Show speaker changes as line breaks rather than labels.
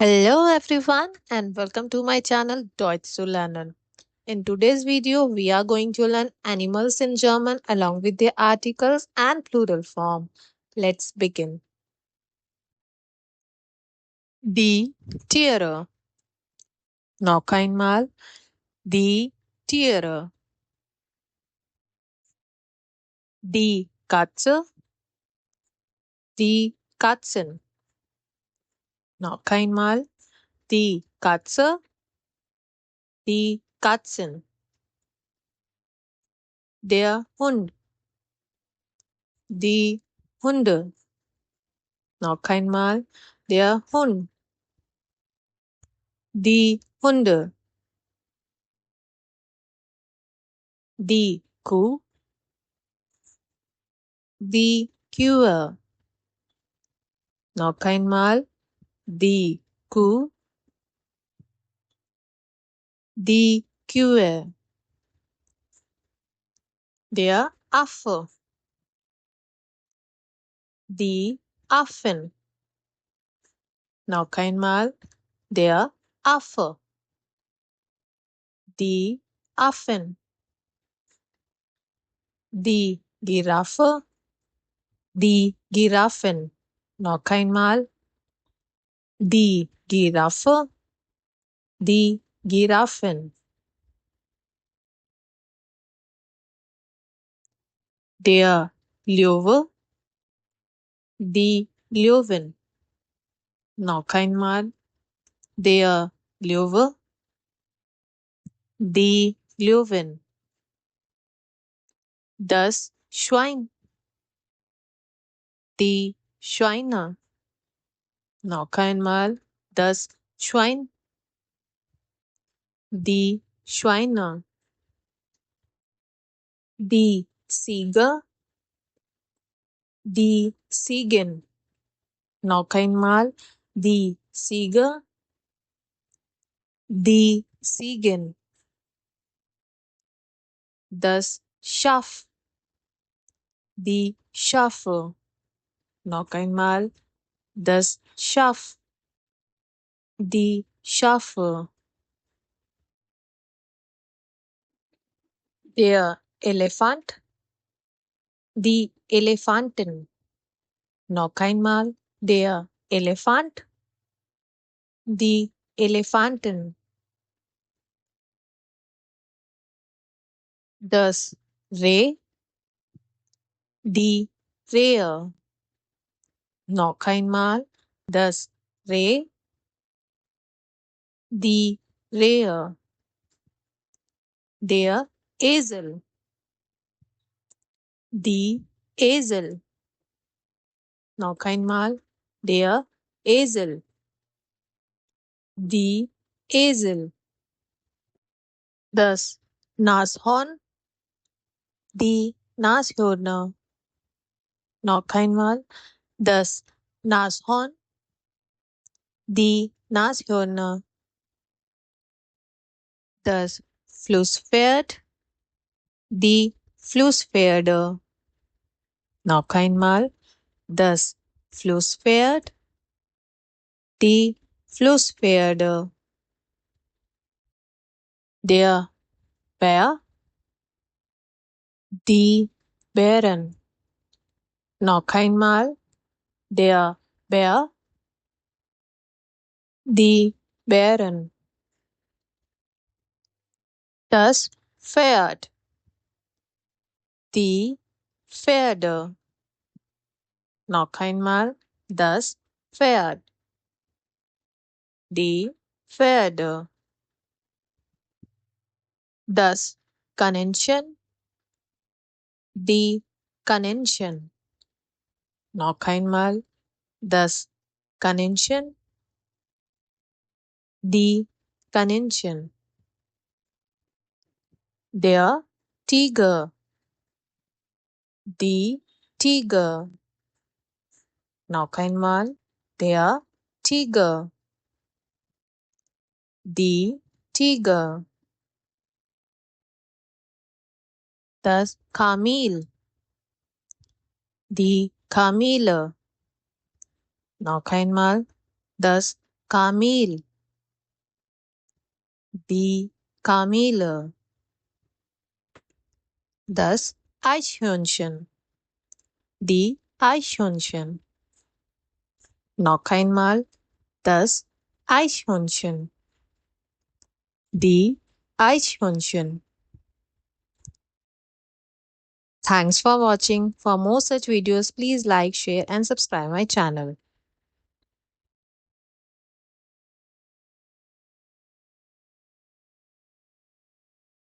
Hello everyone and welcome to my channel Deutsch zu lernen. In today's video, we are going to learn animals in German along with their articles and plural form. Let's begin. Die Tiere. Noch einmal. Die Tiere. Die Katze. Die Katzen. Noch einmal. Die Katze. Die Katzen. Der Hund. Die Hunde. Noch einmal. Der Hund. Die Hunde. Die Kuh. Die Kühe. Noch einmal. Die Kuh. Die Kühe. Der Affe. Die Affen. Noch einmal. Der Affe. Die Affen. Die Giraffe. Die Giraffen. Noch einmal. Die Giraffe. Die Giraffen. Der Löwe. Die Löwen. Noch einmal. Der Löwe. Die Löwen. Das Schwein. Die Schweine. Noch einmal. Das Schwein. Die Schweine. Die Ziege. Die Ziegen. Noch einmal. Die Ziege. Die Ziegen. Das Schaf. Die Schafe. Noch einmal. Das Schaf. Die Schafe. Der Elefant. Die Elefanten. Noch einmal. Der Elefant. Die Elefanten. Das Reh. Die Rehe. Noch einmal. Das Reh. Die Rehe. Der Esel. Die Esel. Noch einmal. Der Esel. Die Esel. Das Nashorn. Die Nashörner. Noch einmal. Das Nashorn. Die Nashörner. Das Flusspferd. Die Flusspferde. Noch einmal. Das Flusspferd. Die Flusspferde. Der Bär. Die Bären. Noch einmal. Der Bär. Die Bären. Das Pferd. Die Pferde. Noch einmal. Das Pferd. Die Pferde. Das Kaninchen. Die Kaninchen. Noch einmal. Das Kaninchen. Die Kaninchen. Der Tiger. Die Tiger. Noch einmal. Der Tiger. Die Tiger. Das Kamel. Die Kamele. Noch einmal. Das Kamil. B. Kamele. Das Eichhörnchen. Die Eichhörnchen. Noch einmal. Das Eichhörnchen. Die Eichhörnchen. Thanks for watching. For more such videos, please like, share and subscribe my channel.